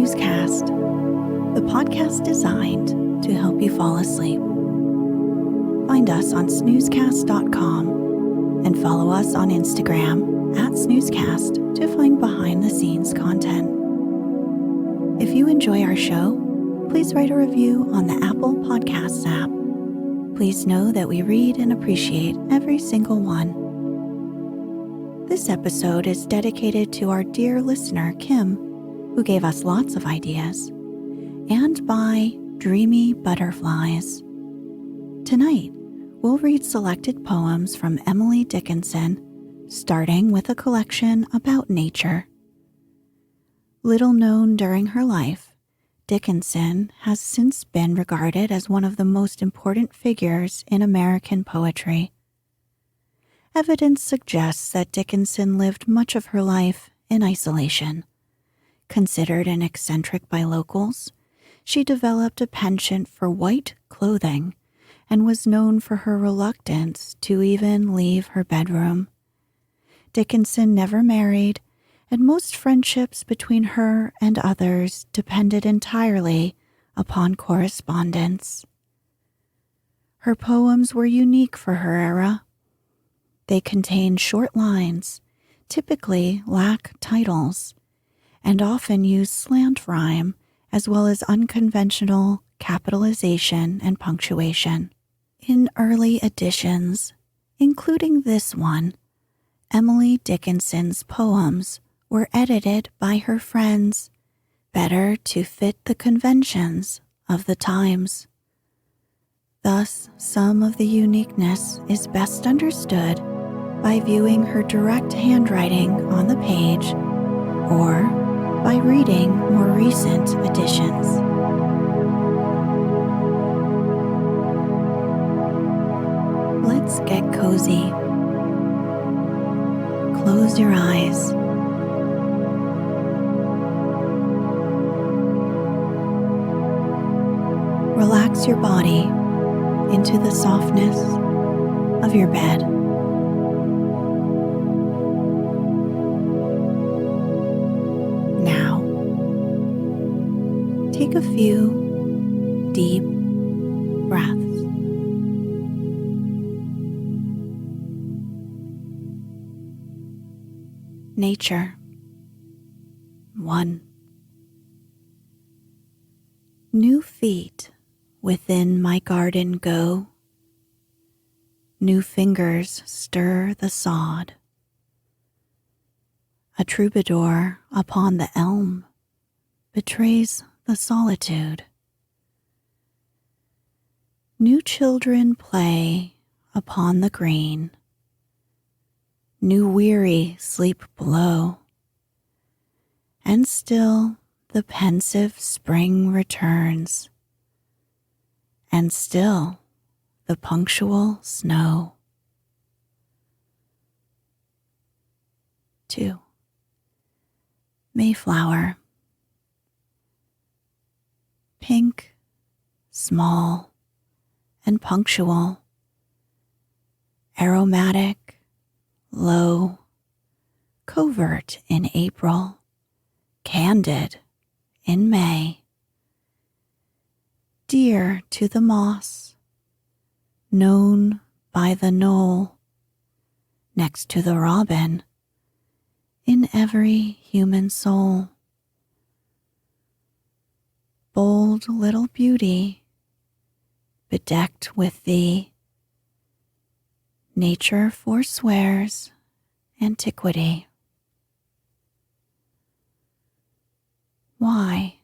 Snoozecast, the podcast designed to help you fall asleep. Find us on snoozecast.com and follow us on Instagram @snoozecast to find behind-the-scenes content. If you enjoy our show, please write a review on the Apple Podcasts app. Please know that we read and appreciate every single one. This episode is dedicated to our dear listener, Kim, who gave us lots of ideas, and by Dreamy Butterflies. Tonight, we'll read selected poems from Emily Dickinson, starting with a collection about nature. Little known during her life, Dickinson has since been regarded as one of the most important figures in American poetry. Evidence suggests that Dickinson lived much of her life in isolation. Considered an eccentric by locals, she developed a penchant for white clothing and was known for her reluctance to even leave her bedroom. Dickinson never married, and most friendships between her and others depended entirely upon correspondence. Her poems were unique for her era. They contained short lines, typically lack titles, and often use slant rhyme as well as unconventional capitalization and punctuation. In early editions, including this one, Emily Dickinson's poems were edited by her friends, better to fit the conventions of the times. Thus, some of the uniqueness is best understood by viewing her direct handwriting on the page or by reading more recent editions. Let's get cozy. Close your eyes. Relax your body into the softness of your bed. Now, take a few deep breaths. Nature. 1. New feet within my garden go. New fingers stir the sod. A troubadour upon the elm betrays the solitude. New children play upon the green. New weary sleep below. And still the pensive spring returns. And still the punctual snow. 2. Mayflower. Pink, small, and punctual. Aromatic, low, covert in April, candid in May. Dear to the moss, known by the knoll, next to the robin, in every human soul. Bold little beauty, bedecked with thee, nature forswears antiquity. Why?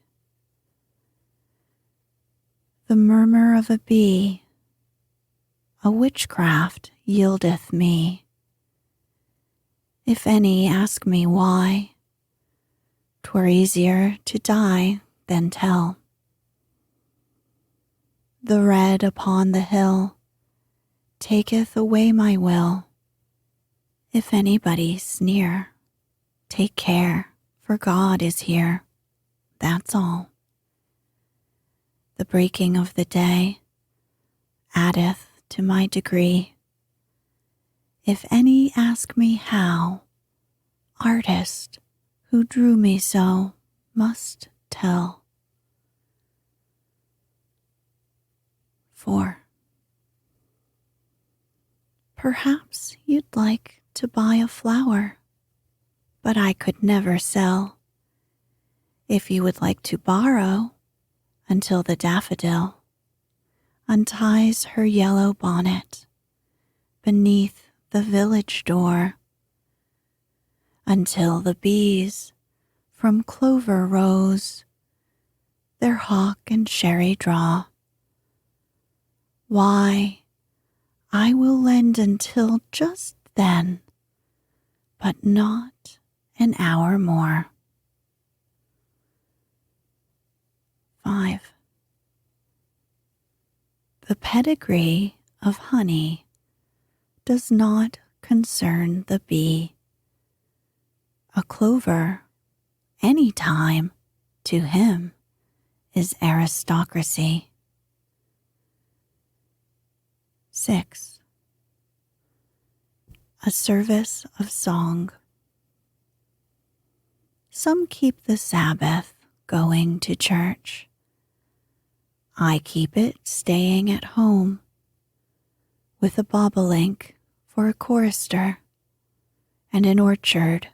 The murmur of a bee, a witchcraft yieldeth me. If any ask me why, 'twere easier to die than tell. The red upon the hill taketh away my will. If anybody sneer, take care, for God is here. That's all. The breaking of the day addeth to my degree. If any ask me how, artist who drew me so must tell. 4. Perhaps you'd like to buy a flower, but I could never sell. If you would like to borrow until the daffodil unties her yellow bonnet beneath the village door, until the bees from clover rows their hock and sherry draw, why, I will lend until just then, but not an hour more. 5. The pedigree of honey does not concern the bee. A clover, any time, to him, is aristocracy. 6. A service of song. Some keep the Sabbath going to church. I keep it staying at home, with a bobolink for a chorister and an orchard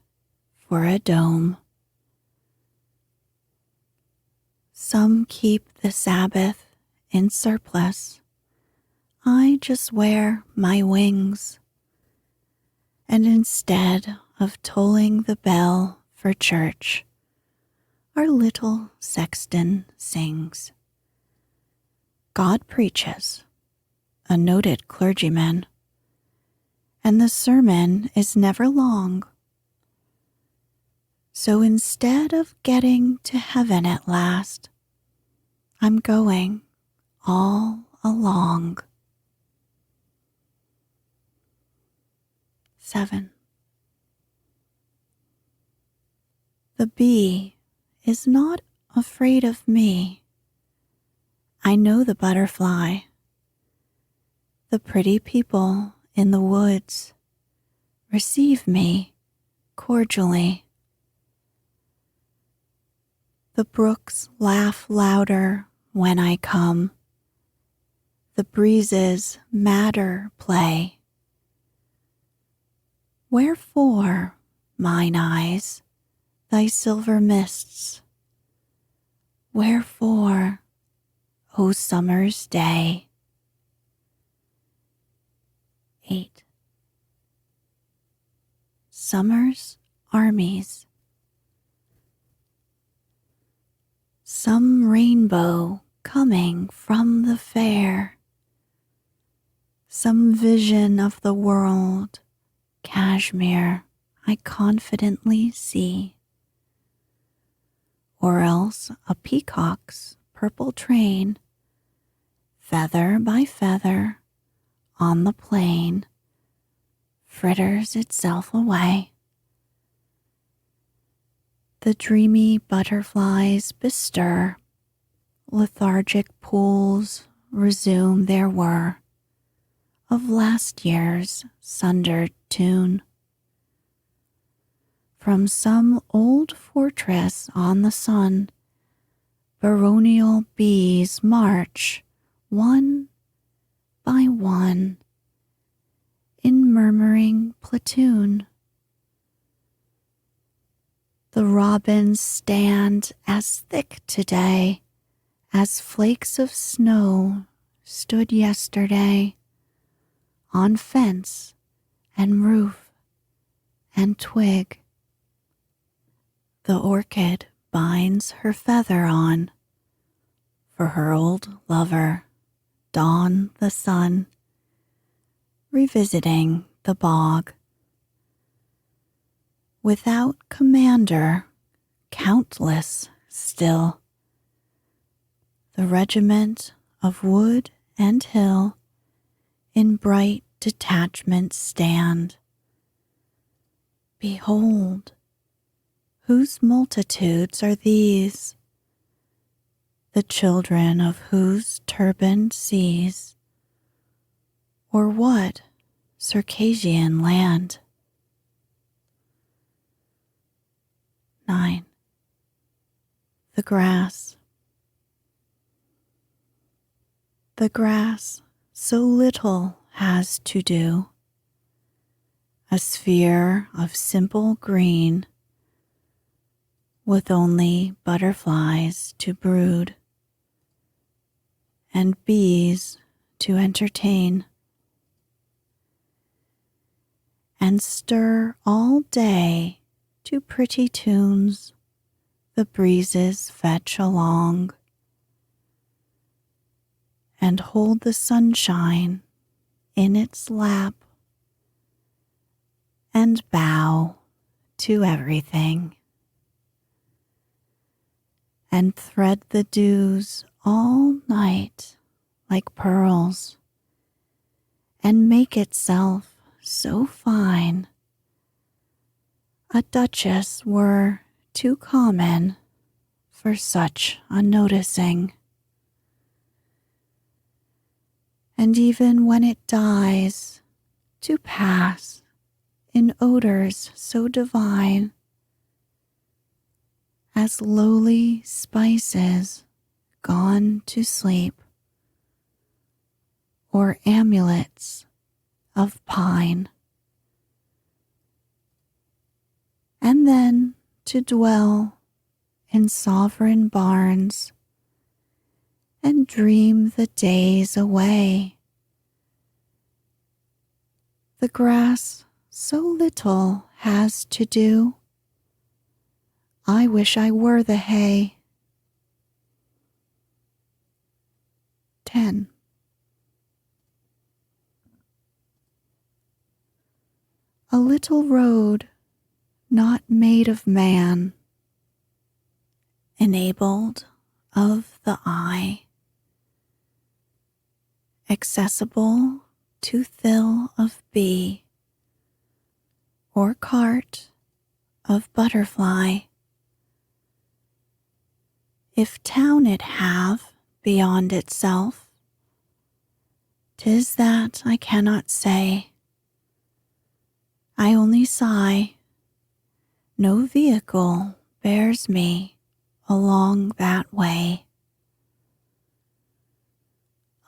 for a dome. Some keep the Sabbath in surplus. I just wear my wings, and instead of tolling the bell for church, our little sexton sings. God preaches, a noted clergyman, and the sermon is never long. So instead of getting to heaven at last, I'm going all along. 7. The bee is not afraid of me. I know the butterfly. The pretty people in the woods receive me cordially. The brooks laugh louder when I come. The breezes madder play. Wherefore, mine eyes, thy silver mists? Wherefore, O summer's day? 8. Summer's armies. Some rainbow coming from the fair, some vision of the world, cashmere, I confidently see, or else a peacock's purple train, feather by feather, on the plain, fritters itself away. The dreamy butterflies bestir, lethargic pools resume their whir of last year's sundered tune. From some old fortress on the sun, baronial bees march one by one in murmuring platoon. The robins stand as thick today as flakes of snow stood yesterday on fence and roof and twig. The orchid binds her feather on for her old lover, Dawn the sun, revisiting the bog. Without commander, countless still, the regiment of wood and hill in bright detachment stand. Behold, whose multitudes are these? The children of whose turbaned seas, or what Circassian land? 9. The grass. The grass so little has to do, a sphere of simple green, with only butterflies to brood and bees to entertain, and stir all day to pretty tunes the breezes fetch along, and hold the sunshine in its lap, and bow to everything, and thread the dews all night like pearls, and make itself so fine a duchess were too common for such unnoticing. And even when it dies, to pass in odors so divine as lowly spices gone to sleep, or amulets of pine. And then to dwell in sovereign barns and dream the days away. The grass so little has to do, I wish I were the hay. 10. A little road not made of man, enabled of the eye, accessible to thill of bee, or cart of butterfly. If town it have beyond itself, 'tis that I cannot say. I only sigh, no vehicle bears me along that way.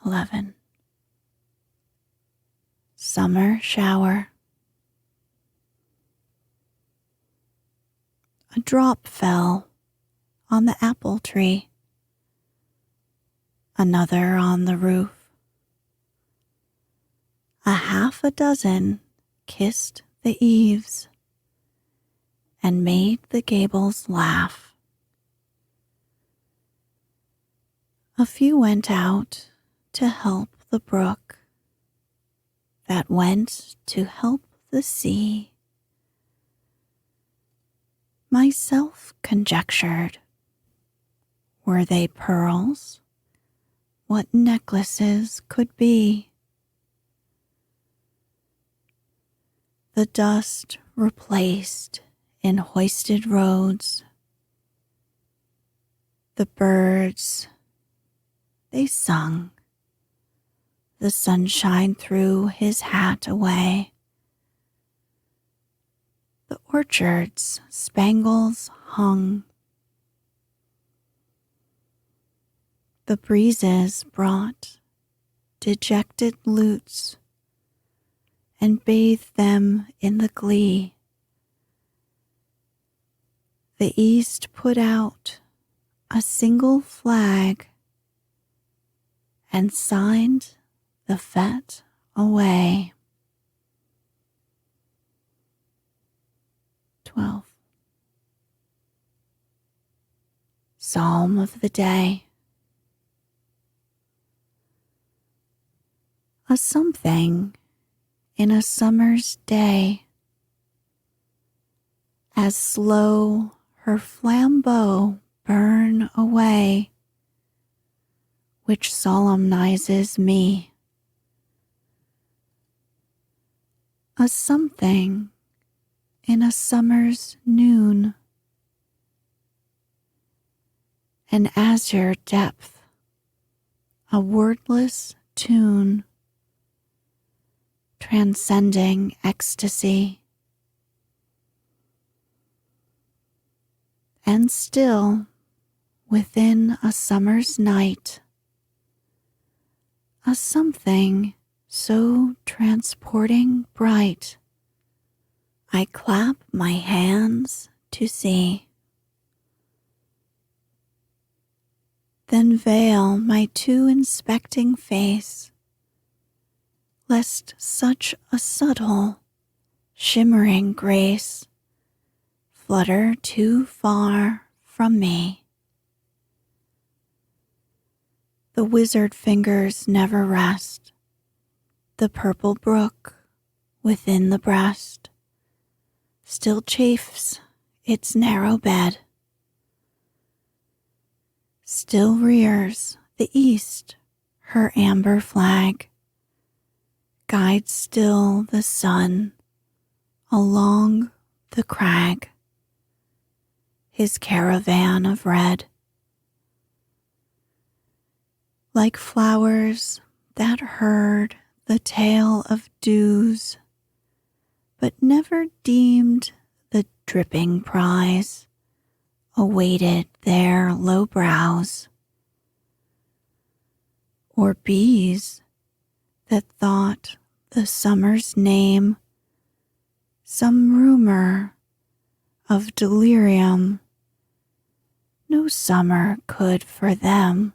11. Summer shower. A drop fell on the apple tree, another on the roof. A half a dozen kissed the eaves and made the gables laugh. A few went out to help the brook that went to help the sea. Myself conjectured, were they pearls, what necklaces could be. The dust replaced in hoisted roads. The birds, they sung. The sunshine threw his hat away. The orchard's spangles hung. The breezes brought dejected lutes and bathed them in the glee. The east put out a single flag and signed the fete away. 12. Psalm of the Day. A something in a summer's day, as slow her flambeau burn away, which solemnizes me. A something in a summer's noon, an azure depth, a wordless tune, transcending ecstasy. And still, within a summer's night, a something so transporting bright, I clap my hands to see. Then veil my too inspecting face, lest such a subtle, shimmering grace flutter too far from me. The wizard fingers never rest, the purple brook within the breast still chafes its narrow bed. Still rears the east her amber flag, guides still the sun along the crag, his caravan of red. Like flowers that heard the tale of dews, but never deemed the dripping prize awaited their low brows, or bees that thought the summer's name some rumor of delirium no summer could for them,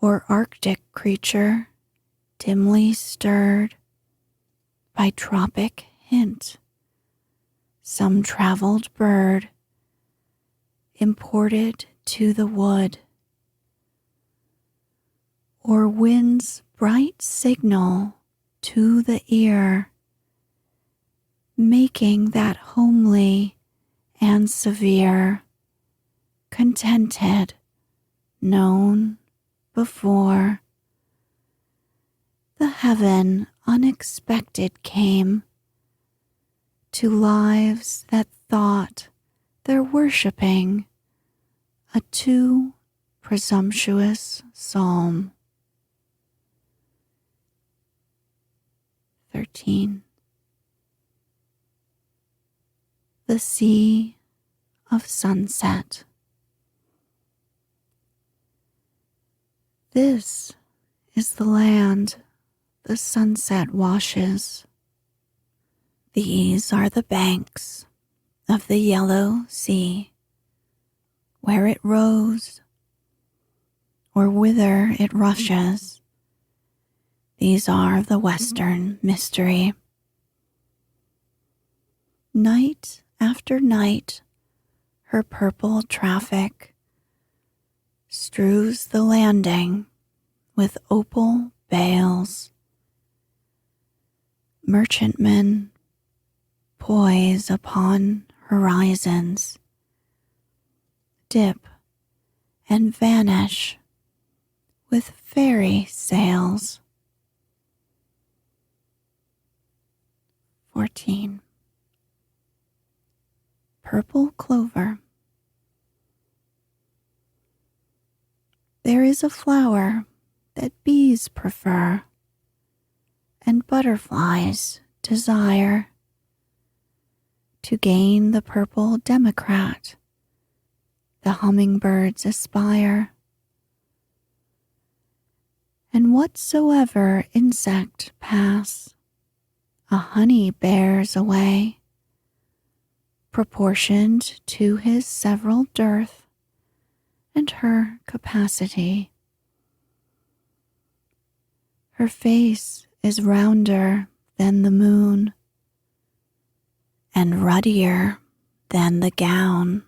or arctic creature dimly stirred by tropic hint, some traveled bird imported to the wood, or wind's bright signal to the ear, making that homely and severe, contented, known before. The heaven unexpected came to lives that thought their worshipping a too presumptuous psalm. 13. The Sea of Sunset. This is the land the sunset washes. These are the banks of the yellow sea, where it rose or whither it rushes. These are the western mystery. Night after night, her purple traffic strews the landing with opal bales. Merchantmen poise upon horizons, dip and vanish with fairy sails. 14. Purple clover. There is a flower that bees prefer and butterflies desire. To gain the purple democrat, the hummingbirds aspire. And whatsoever insect pass, a honey bears away, proportioned to his several dearth and her capacity. Her face is rounder than the moon, and ruddier than the gown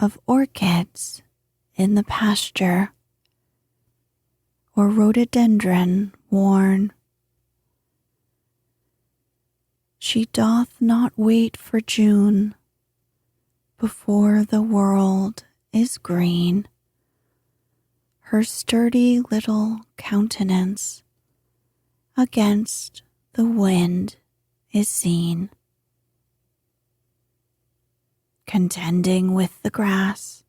of orchids in the pasture, or rhododendron worn. She doth not wait for June before the world is green. Her sturdy little countenance against the wind is seen, contending with the grass,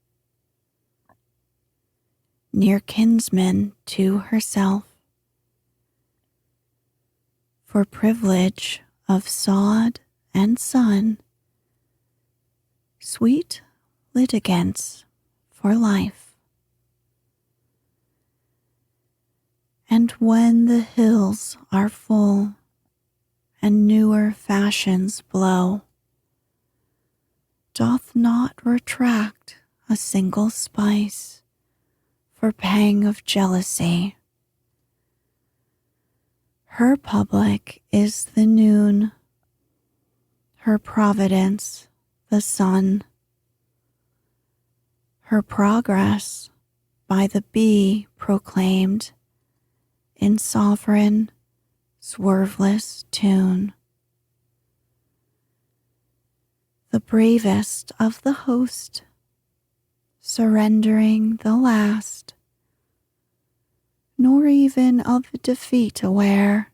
near kinsman to herself, for privilege of sod and sun. Sweet litigants for life. And when the hills are full and newer fashions blow, doth not retract a single spice for pang of jealousy. Her public is the noon, her providence the sun, her progress by the bee proclaimed in sovereign, swerveless tune. The bravest of the host, surrendering the last, nor even of defeat aware,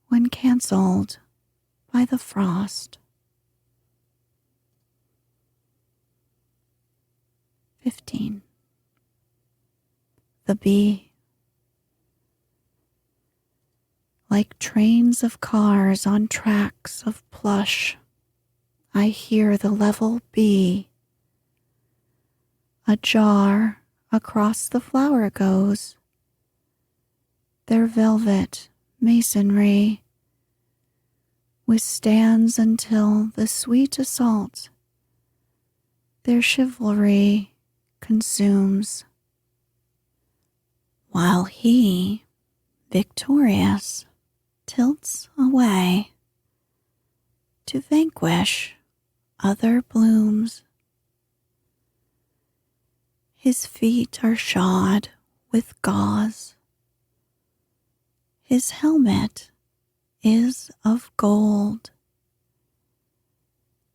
when cancelled by the frost. 15. The bee. Like trains of cars on tracks of plush, I hear the level bee. Ajar across the flower goes, their velvet masonry withstands until the sweet assault their chivalry consumes, while he, victorious, tilts away to vanquish other blooms. His feet are shod with gauze, his helmet is of gold,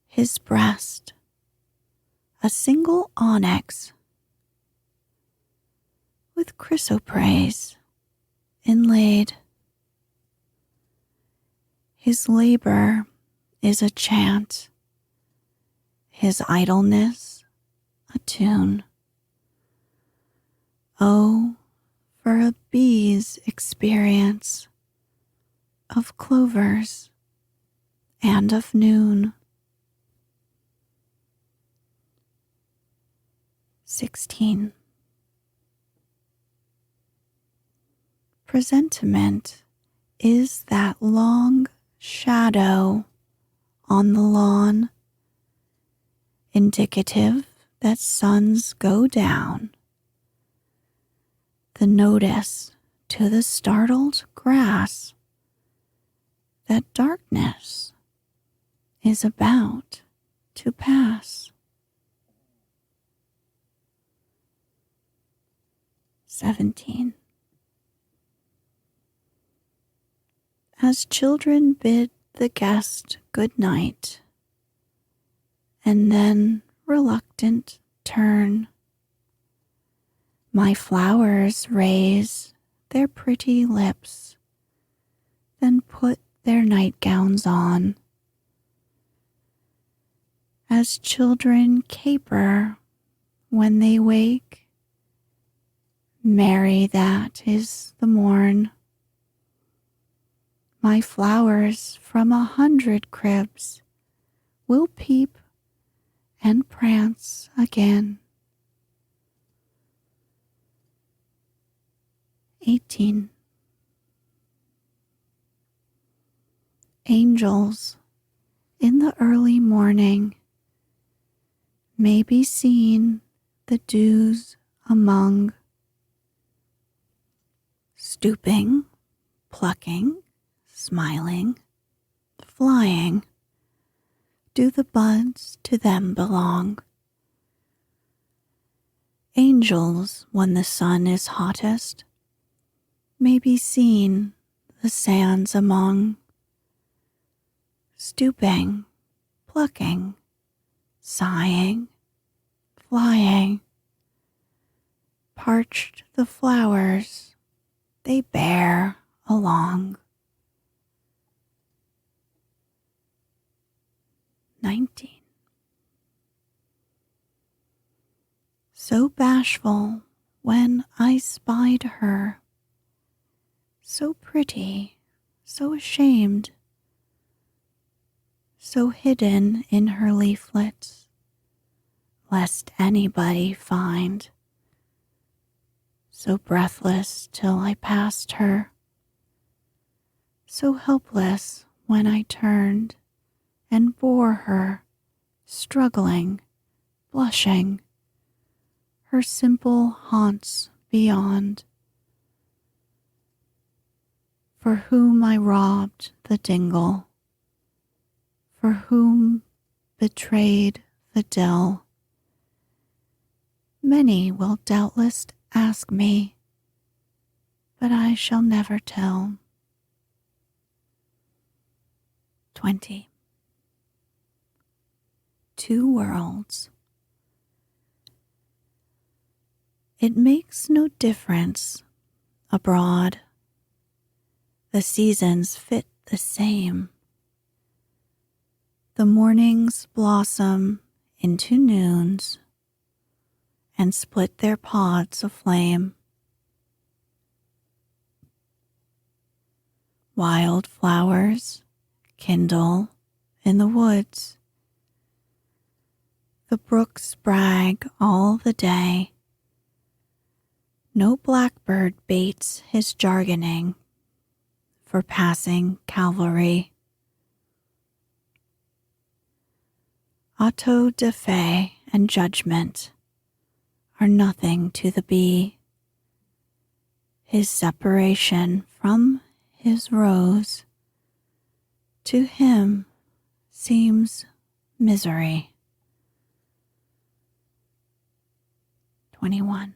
his breast a single onyx with chrysoprase inlaid. His labor is a chant, his idleness a tune. Oh, for a bee's experience of clovers and of noon. 16. Presentiment is that long shadow on the lawn, indicative that suns go down. The notice to the startled grass that darkness is about to pass. 17. As children bid the guest good night, and then reluctant turn, my flowers raise their pretty lips, then put their nightgowns on. As children caper when they wake, merry that is the morn. My flowers from 100 cribs will peep and prance again. 18. Angels in the early morning may be seen the dews among, stooping, plucking, smiling, flying. Do the buds to them belong? Angels, when the sun is hottest, may be seen the sands among, stooping, plucking, sighing, flying. Parched the flowers they bear along. 19. So bashful when I spied her, so pretty, so ashamed, so hidden in her leaflets, lest anybody find. So breathless till I passed her, so helpless when I turned and bore her, struggling, blushing, her simple haunts beyond. For whom I robbed the dingle, for whom betrayed the dell. Many will doubtless ask me, but I shall never tell. 20. Two worlds. It makes no difference abroad. The seasons fit the same. The mornings blossom into noons and split their pods aflame. Wild flowers kindle in the woods. The brooks brag all the day. No blackbird baits his jargoning for passing cavalry. Auto da fe and judgment are nothing to the bee. His separation from his rose to him seems misery. 21.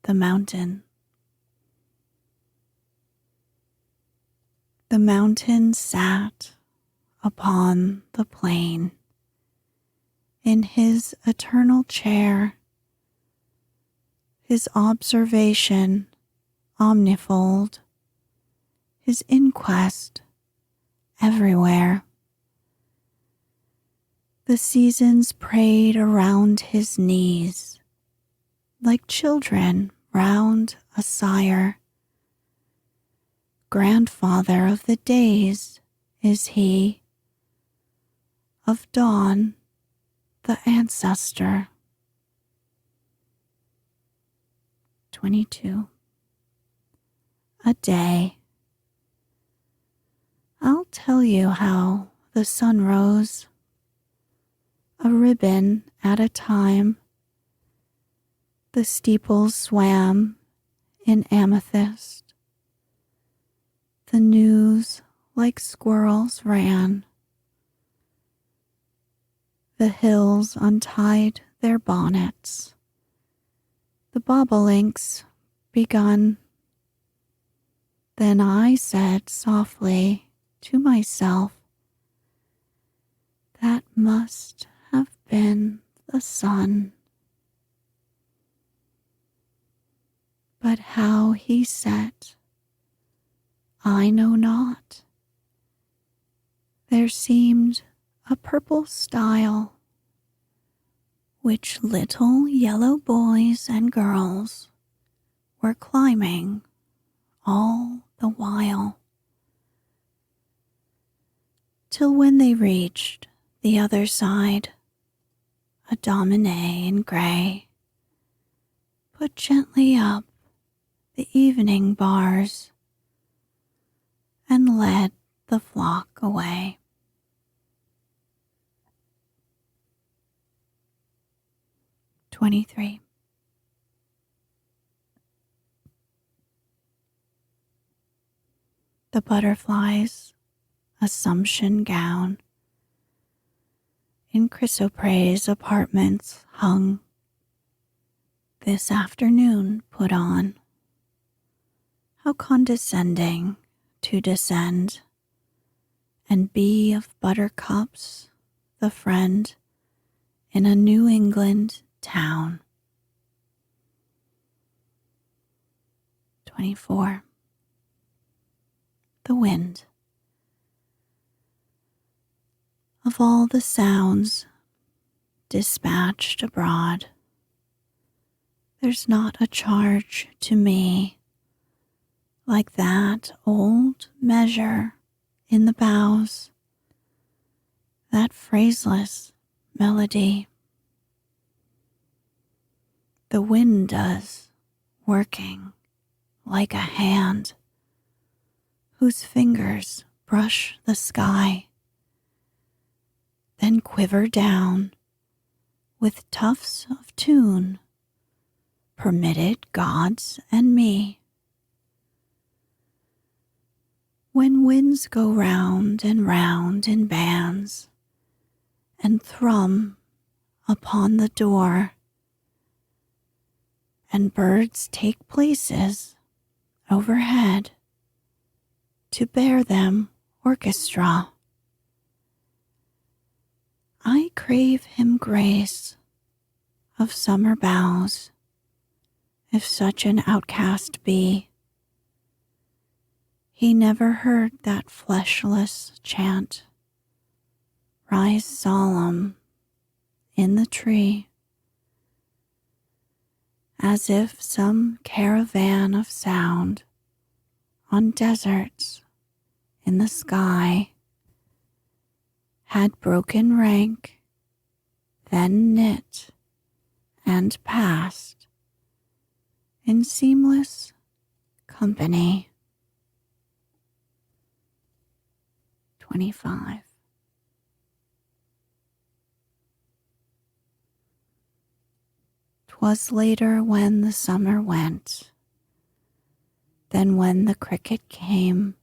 The mountain. The mountain sat upon the plain in his eternal chair, his observation omnifold, his inquest everywhere. The seasons prayed around his knees, like children round a sire. Grandfather of the days is he, of dawn the ancestor. 22. A day. I'll tell you how the sun rose, a ribbon at a time. The steeples swam in amethyst. The news like squirrels ran. The hills untied their bonnets. The bobolinks begun. Then I said softly to myself, that must have been the sun. But how he set, I know not. There seemed a purple stile, which little yellow boys and girls were climbing all the while, till when they reached the other side, a dominie in gray put gently up the evening bars and led the flock away. 23. The butterfly's assumption gown in chrysoprase apartments hung, this afternoon put on. How condescending to descend and be of buttercups the friend in a New England town. 24. The wind. Of all the sounds dispatched abroad, there's not a charge to me like that old measure in the boughs, that phraseless melody. The wind does, working like a hand whose fingers brush the sky, then quiver down with tufts of tune, permitted gods and me. When winds go round and round in bands and thrum upon the door, and birds take places overhead to bear them orchestra, I crave him grace of summer boughs, if such an outcast be. He never heard that fleshless chant rise solemn in the tree, as if some caravan of sound on deserts in the sky had broken rank, then knit and passed in seamless company. 25. "'Twas later when the summer went than when the cricket came,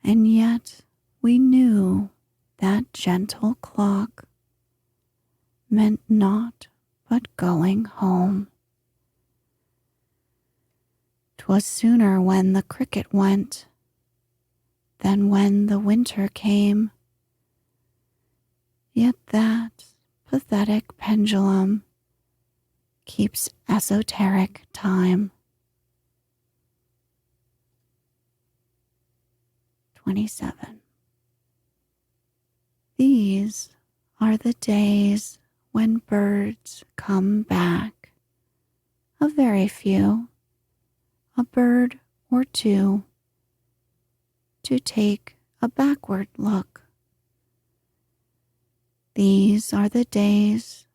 and yet we knew that gentle clock meant naught but going home. 'Twas sooner when the cricket went than when the winter came, yet that pathetic pendulum keeps esoteric time. 27. These are the days when birds come back, a very few, a bird or two, to take a backward look. These are the days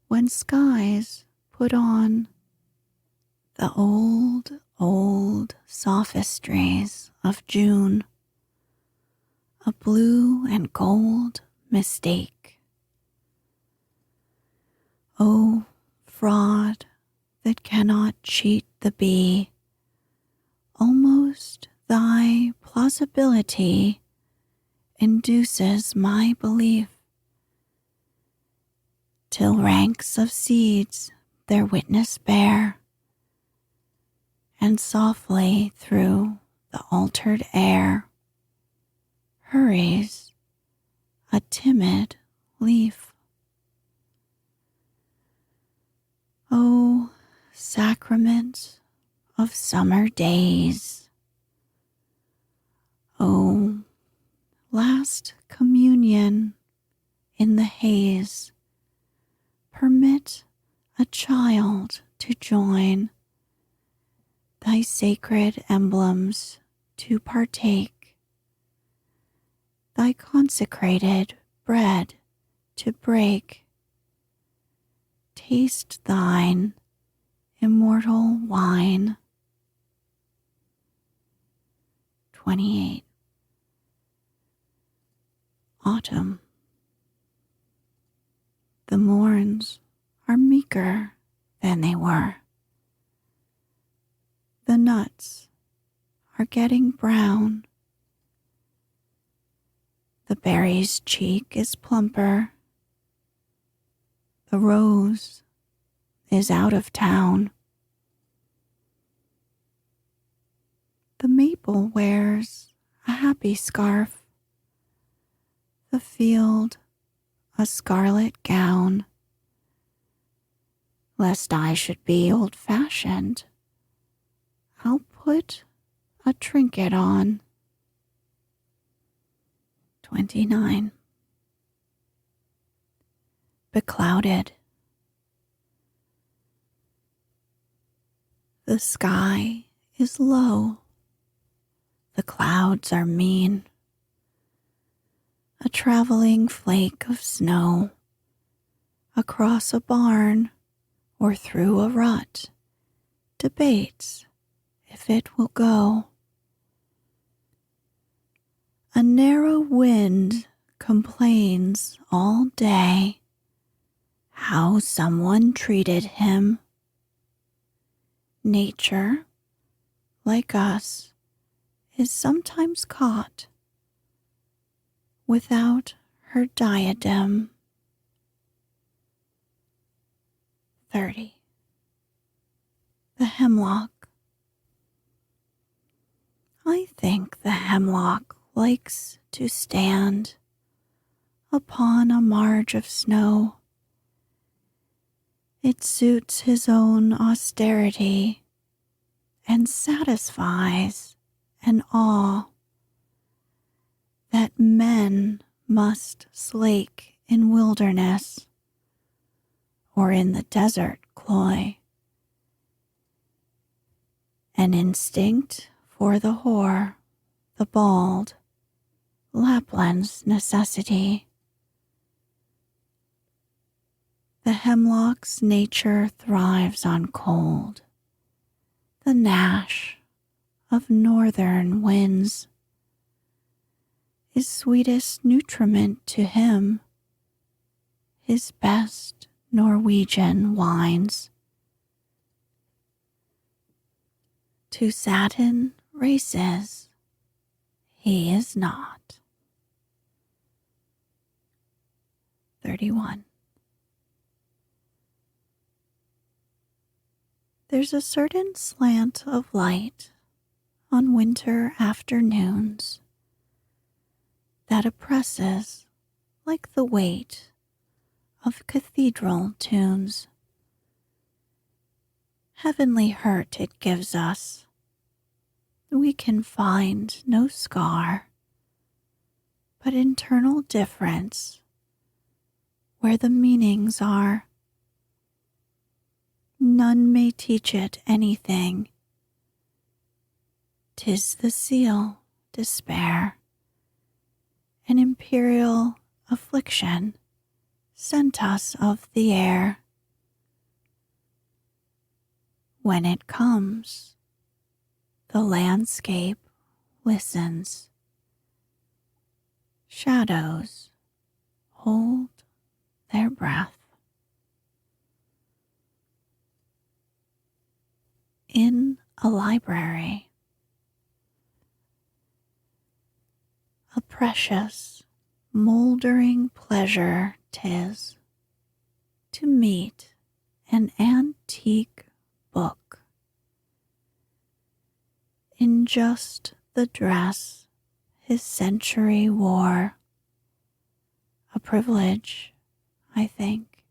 when skies put on the old, old sophistries of June, a blue and gold mistake. O fraud that cannot cheat the bee, almost thy plausibility induces my belief, till ranks of seeds their witness bear, and softly through the altered air hurries a timid leaf. O sacrament of summer days, O last communion in the haze, permit a child to join, thy sacred emblems to partake, thy consecrated bread to break, taste thine immortal wine. 28. Autumn. The morns are meeker than they were. The nuts are getting brown. The berry's cheek is plumper. The rose is out of town. The maple wears a happy scarf. The field a scarlet gown. Lest I should be old-fashioned, I'll put a trinket on. 29. Beclouded. The sky is low. The clouds are mean. A traveling flake of snow across a barn or through a rut, debates if it will go. A narrow wind complains all day how someone treated him. Nature, like us, is sometimes caught without her diadem. 30. The hemlock. I think the hemlock likes to stand upon a marge of snow. It suits his own austerity and satisfies an awe that men must slake in wilderness or in the desert cloy. An instinct for the hoar, the bald, Lapland's necessity. The hemlock's nature thrives on cold, the gnash of northern winds is sweetest nutriment to him, his best Norwegian wines. To satin races he is not. 31. There's a certain slant of light on winter afternoons that oppresses like the weight of cathedral tunes. Heavenly hurt it gives us. We can find no scar, but internal difference where the meanings are. None may teach it anything. 'Tis the seal, despair, an imperial affliction sent us of the air. When it comes, the landscape listens. Shadows hold their breath. In a library, a precious, mouldering pleasure 'tis to meet an antique book in just the dress his century wore, a privilege, I think.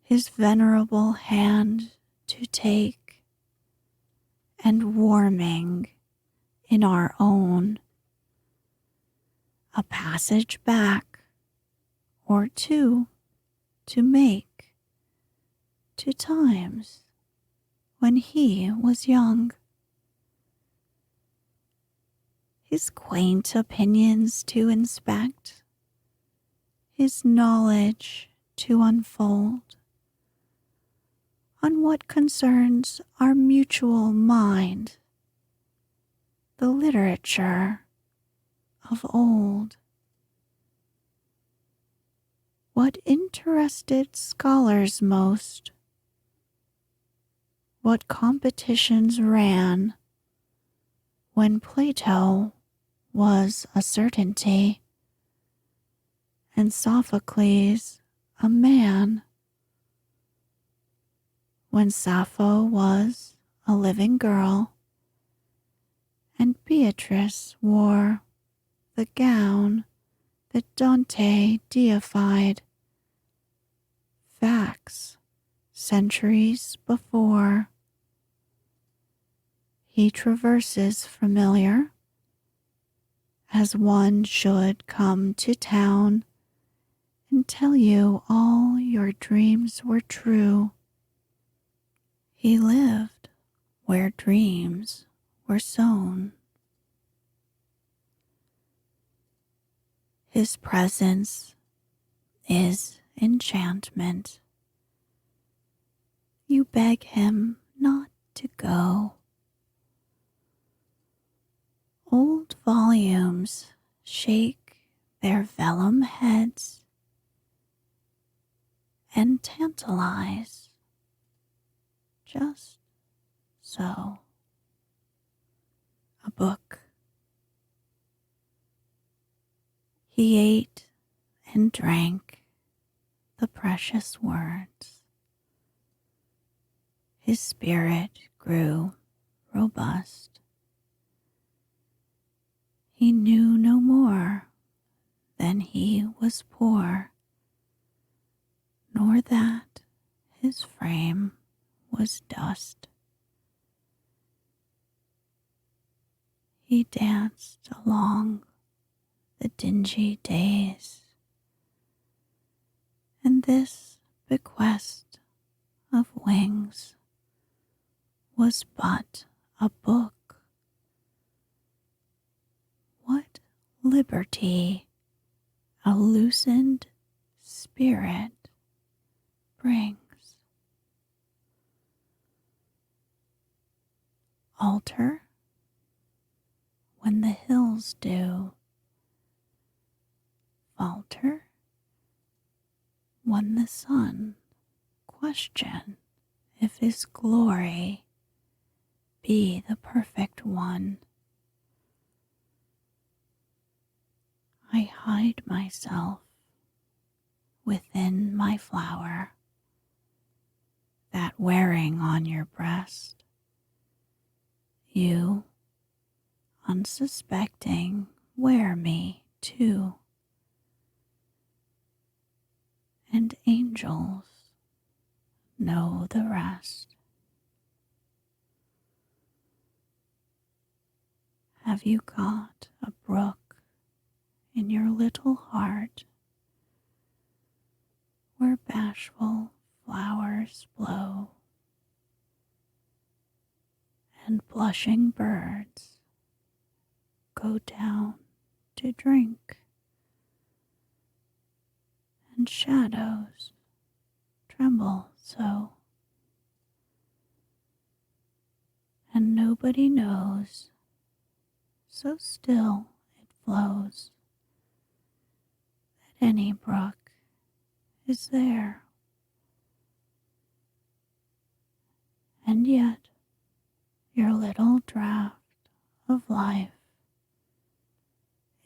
His venerable hand to take, and warming in our own, a passage back or two to make to times when he was young. His quaint opinions to inspect, his knowledge to unfold, on what concerns our mutual mind, the literature of old. What interested scholars most, what competitions ran when Plato was a certainty and Sophocles a man, when Sappho was a living girl and Beatrice wore the gown that Dante deified. Facts centuries before. He traverses familiar, as one should come to town and tell you all your dreams were true. He lived where dreams were sown. His presence is enchantment You beg him not to go. Old volumes shake their vellum heads and tantalize just so. A book. He ate and drank the precious words. His spirit grew robust. He knew no more than he was poor, nor that his frame was dust. He danced along the dingy days, and this bequest of wings was but a book. What liberty a loosened spirit brings. Alter when the hills do, falter when the sun question if his glory be the perfect one. I hide myself within my flower, that wearing on your breast, you, unsuspecting, wear me too, and angels know the rest. Have you got a brook in your little heart where bashful flowers blow and blushing birds go down to drink, and shadows tremble so, and nobody knows, so still it flows, that any brook is there, and yet your little draught of life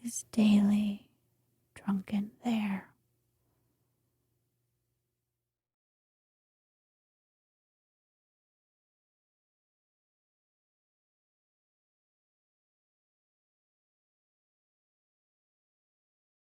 is daily drunken there.